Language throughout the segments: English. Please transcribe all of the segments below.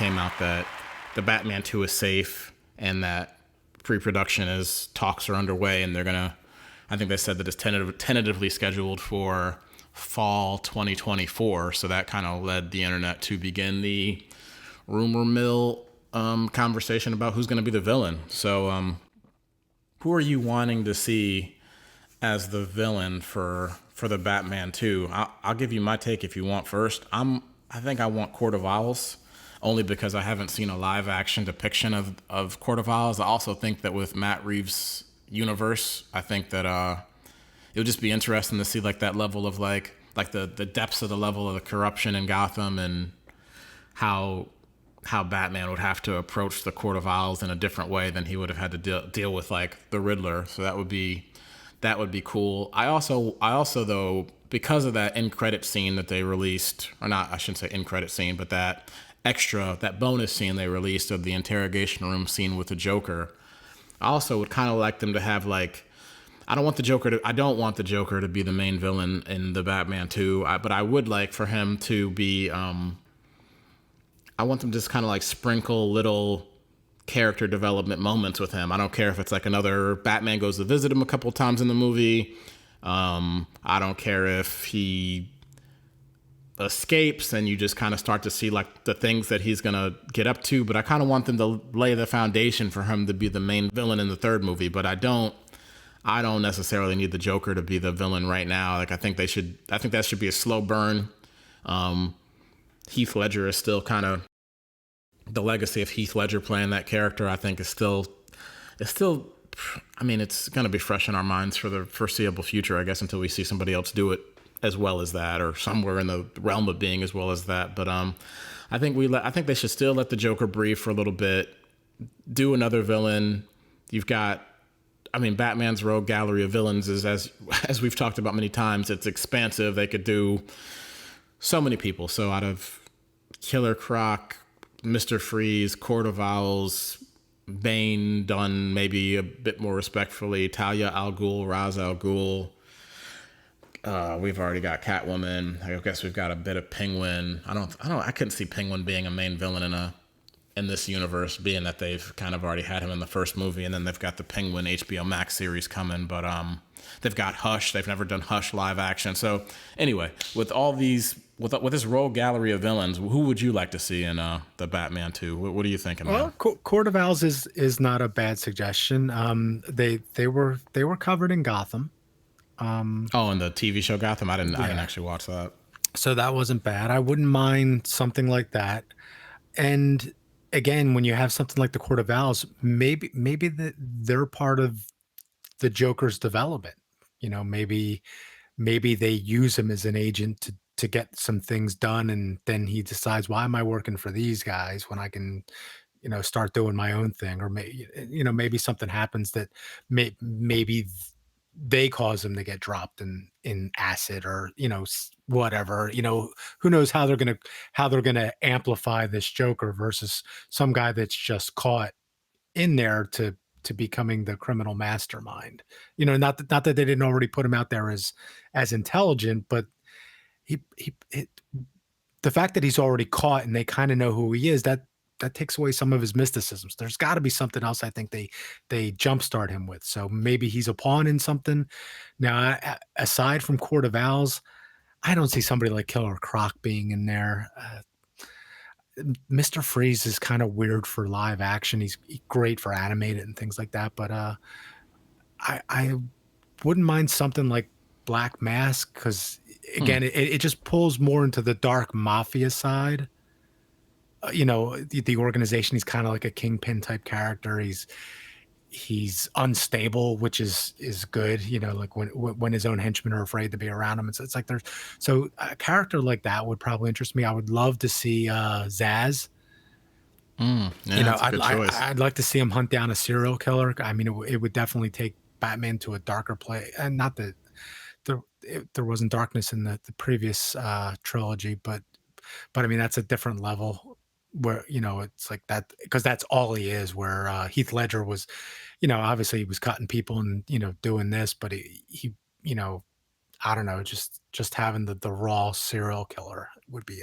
came out that the Batman 2 is safe and that pre-production is talks are underway, and they're gonna. I think they said that it's tentatively scheduled for fall 2024. So that kind of led the internet to begin the rumor mill conversation about who's going to be the villain. So, who are you wanting to see as the villain for the Batman 2? I'll give you my take if you want first. I think I want Court of Owls, only because I haven't seen a live action depiction of Court of Owls. I also think that with Matt Reeves' universe, I think that it would just be interesting to see like that level of like the depths of the level of the corruption in Gotham, and how Batman would have to approach the Court of Owls in a different way than he would have had to deal with like the Riddler. So that would be cool. I also though, because of that end credit scene that they released, or not, I shouldn't say end credit scene, but that bonus scene they released of the interrogation room scene with the Joker, I also would kind of like them to have like, I don't want the Joker to be the main villain in the Batman 2, but I would like for him to be, I want them to just kind of like sprinkle little character development moments with him. I don't care if it's like another Batman goes to visit him a couple times in the movie. I don't care if he escapes and you just kind of start to see like the things that he's gonna get up to, but I kind of want them to lay the foundation for him to be the main villain in the third movie. But I don't necessarily need the Joker to be the villain right now. Like I think that should be a slow burn. Heath Ledger is still kind of the legacy of Heath Ledger playing that character. I think is still, I mean, it's going to be fresh in our minds for the foreseeable future, I guess, until we see somebody else do it as well as that, or somewhere in the realm of being as well as that. But I think they should still let the Joker breathe for a little bit, do another villain. You've got, I mean, Batman's rogue gallery of villains is, as we've talked about many times, it's expansive. They could do so many people. So out of Killer Croc, Mr. Freeze, Court of Owls, Bane done maybe a bit more respectfully, Talia al Ghul, Ra's al Ghul. We've already got Catwoman. I guess we've got a bit of Penguin. I couldn't see Penguin being a main villain in this universe, being that they've kind of already had him in the first movie, and then they've got the Penguin HBO Max series coming. But they've got Hush. They've never done Hush live action. So anyway, with all these, with this rogue gallery of villains, who would you like to see in the Batman 2? What are you thinking? Well, Court of Owls is not a bad suggestion. They were covered in Gotham. In the TV show Gotham, I didn't actually watch that. So that wasn't bad. I wouldn't mind something like that. And again, when you have something like the Court of Owls, maybe they're part of the Joker's development. You know, maybe they use him as an agent to get some things done, and then he decides, why am I working for these guys when I can, start doing my own thing? Or maybe something happens that maybe they cause him to get dropped in acid, or whatever. Who knows how they're gonna amplify this Joker versus some guy that's just caught in there to becoming the criminal mastermind. Not that they didn't already put him out there as intelligent, but the fact that he's already caught and they kind of know who he is, that takes away some of his mysticisms. There's got to be something else I think they jumpstart him with. So maybe he's a pawn in something. Now, aside from Court of Owls, I don't see somebody like Killer Croc being in there. Mr. Freeze is kind of weird for live action. He's great for animated and things like that. But I wouldn't mind something like Black Mask, because again, it just pulls more into the dark mafia side. The organization, he's kind of like a kingpin type character. He's unstable, which is good. Like when his own henchmen are afraid to be around him. It's like so a character like that would probably interest me. I would love to see Zaz. Yeah, that's a good choice. I'd like to see him hunt down a serial killer. I mean, it would definitely take Batman to a darker place, and not that there wasn't darkness in the previous trilogy, but I mean, that's a different level where, it's like that, because that's all he is, where Heath Ledger was, obviously he was cutting people and, doing this, but he I don't know, just having the raw serial killer would be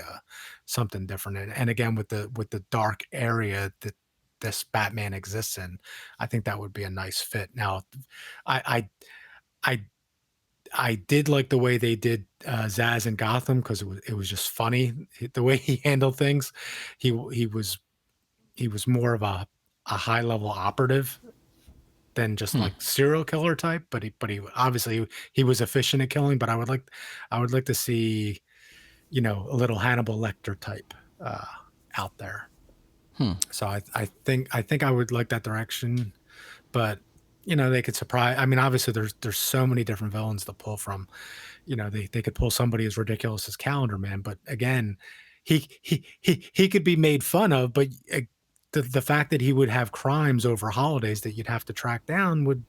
something different. And again, with the dark area that this Batman exists in, I think that would be a nice fit. Now, I I I did like the way they did Zaz in Gotham because it was just funny the way he handled things. He was he was more of a high level operative than just like serial killer type, but he obviously he was efficient at killing. But I would like to see, you know, a little Hannibal Lecter type uh, out there. So I think I would like that direction, but you know they could surprise. I mean, obviously there's so many different villains to pull from. You know, they could pull somebody as ridiculous as Calendar Man, but again, he could be made fun of, but the fact that he would have crimes over holidays that you'd have to track down would,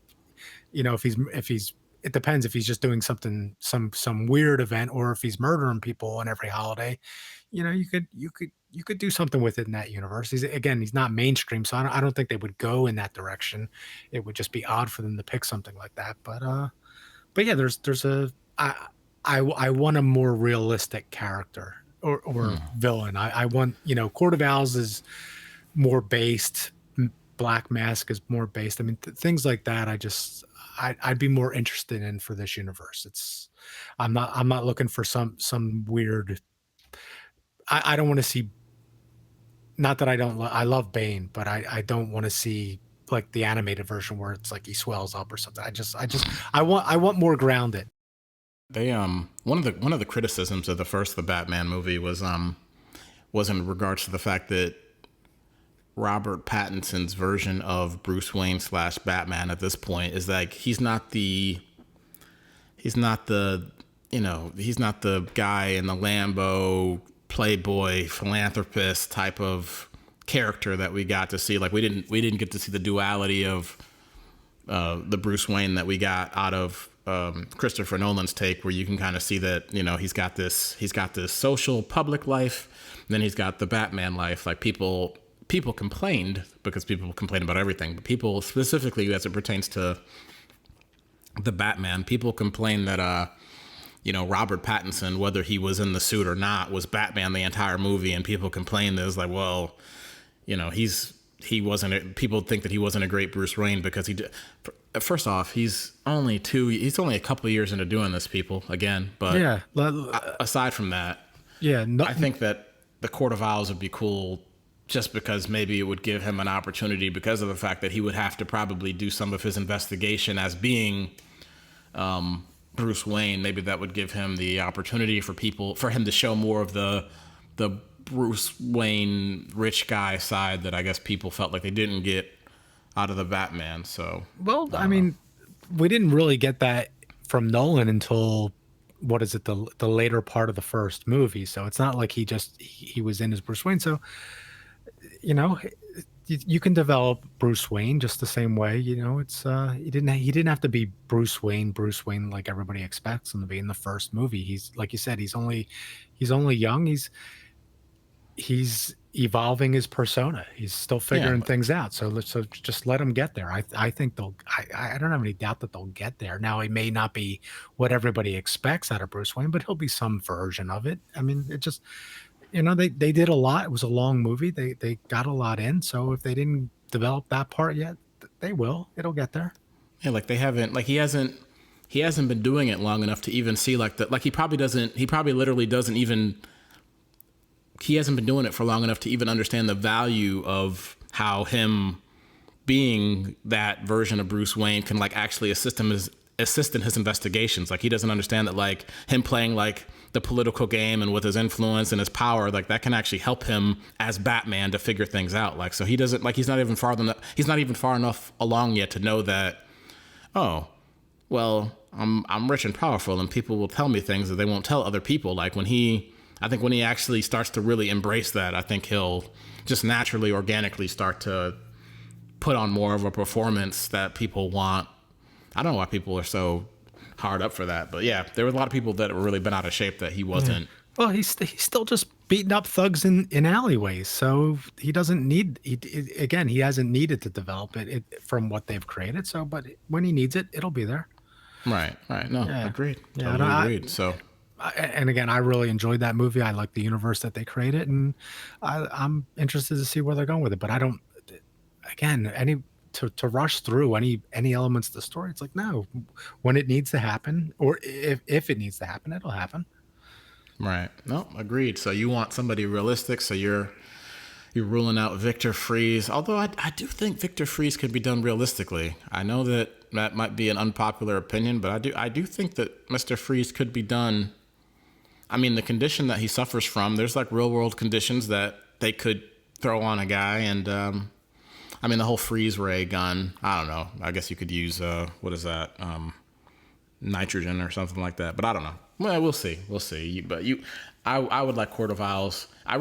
you know, if he's it depends if he's just doing something some weird event or if he's murdering people on every holiday. You know, you could do something with it in that universe. He's not mainstream, so I don't think they would go in that direction. It would just be odd for them to pick something like that. But yeah, there's a I want a more realistic character or villain. I want, you know, Court of Owls is more based. Black Mask is more based. I mean, things like that. I'd be more interested in for this universe. I'm not looking for some weird. I don't want to see. Not that I don't. I love Bane, but I don't want to see like the animated version where it's like he swells up or something. I want more grounded. They one of the criticisms of the first the Batman movie was in regards to the fact that Robert Pattinson's version of Bruce Wayne slash Batman at this point is like he's not the you know, he's not the guy in the Lambo playboy philanthropist type of character that we got to see. Like we didn't get to see the duality of the Bruce Wayne that we got out of Christopher Nolan's take, where you can kind of see that, you know, he's got this social public life, and then he's got the Batman life. Like people complained, because people complain about everything, but people specifically as it pertains to the Batman, people complain that you know, Robert Pattinson, whether he was in the suit or not, was Batman the entire movie, and people complained that it was like, well, you know, people think that he wasn't a great Bruce Wayne because first off, he's only a couple of years into doing this, people, again. But Yeah. aside from that, Yeah. No, I think that the Court of Owls would be cool just because maybe it would give him an opportunity, because of the fact that he would have to probably do some of his investigation as being Bruce Wayne. Maybe that would give him the opportunity for him to show more of the Bruce Wayne rich guy side that I guess people felt like they didn't get out of the Batman. So, well, I mean, we didn't really get that from Nolan until what is it, the later part of the first movie. So it's not like he was in as Bruce Wayne. So, you know, you can develop Bruce Wayne just the same way. You know, it's he didn't have to be Bruce Wayne like everybody expects him to be in the first movie. He's, like you said, he's only young. He's evolving his persona. He's still figuring things out. So just let him get there. I think I don't have any doubt that they'll get there. Now, he may not be what everybody expects out of Bruce Wayne, but he'll be some version of it. I mean, it just, you know, they did a lot. It was a long movie. They got a lot in. So if they didn't develop that part yet, they will. It'll get there. yeah, like they haven't, like he hasn't been doing it long enough to even see he probably literally doesn't even, he hasn't been doing it for long enough to even understand the value of how him being that version of Bruce Wayne can like actually assist in his investigations. Like he doesn't understand that like him playing like the political game and with his influence and his power, like that can actually help him as Batman to figure things out. Like, so he doesn't, like, he's not even far enough along yet to know that, oh, well, I'm rich and powerful and people will tell me things that they won't tell other people. Like I think when he actually starts to really embrace that, I think he'll just naturally, organically start to put on more of a performance that people want. I don't know why people are so hard up for that, but yeah, there were a lot of people that were really been out of shape that he wasn't. Well, he's still just beating up thugs in alleyways, so he doesn't need. He hasn't needed to develop it from what they've created. So, but when he needs it, it'll be there. Right. Right. No, Yeah, agreed. yeah. Totally agreed. So, And again, I really enjoyed that movie. I like the universe that they created, and I'm interested to see where they're going with it. But I don't, again, any to rush through any elements of the story. It's like no, when it needs to happen, or if it needs to happen, it'll happen. right. No, agreed. So you want somebody realistic. So you're ruling out Victor Freeze. Although I do think Victor Freeze could be done realistically. I know that might be an unpopular opinion, but I do think that Mr. Freeze could be done. I mean, the condition that he suffers from, there's like real world conditions that they could throw on a guy. And I mean, the whole freeze ray gun, I don't know. I guess you could use, what is that? Nitrogen or something like that. But I don't know. Well, we'll see. We'll see. I would like Court of Owls. I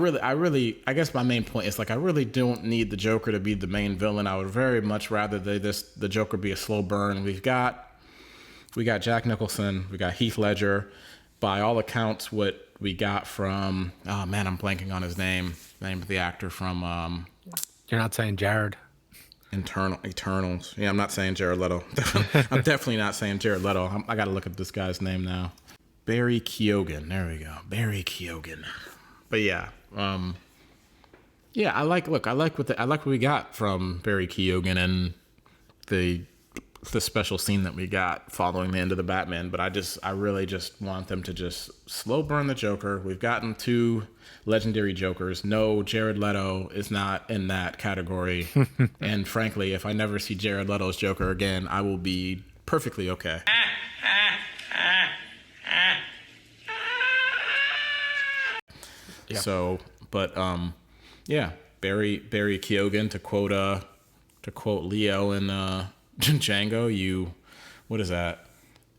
guess my main point is like, I really don't need the Joker to be the main villain. I would very much rather the Joker be a slow burn. We got Jack Nicholson. We got Heath Ledger. By all accounts, what we got from, oh man, I'm blanking on his name. The name of the actor from You're not saying Jared. Eternals. Yeah, I'm not saying Jared Leto. I'm definitely not saying Jared Leto. I got to look at this guy's name now. Barry Keoghan. There we go. Barry Keoghan. But yeah, yeah. I like what we got from Barry Keoghan and the special scene that we got following the end of the Batman. But I really just want them to just slow burn the Joker. We've gotten 2 legendary Jokers. No, Jared Leto is not in that category. And frankly, if I never see Jared Leto's Joker again, I will be perfectly okay. Yep. So, but yeah, Barry Keoghan, to quote Leo in Django, what is that?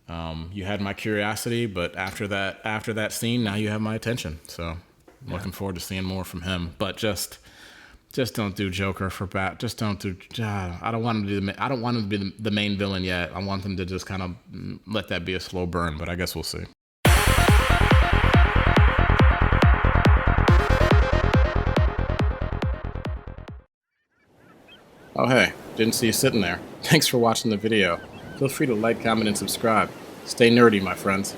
You had my curiosity, but after that scene, now you have my attention. So, I'm looking forward to seeing more from him. But just don't do Joker for Bat. Just don't do. I don't want him to be the main villain yet. I want them to just kind of let that be a slow burn. But I guess we'll see. Oh hey, didn't see you sitting there. Thanks for watching the video. Feel free to like, comment, and subscribe. Stay nerdy, my friends.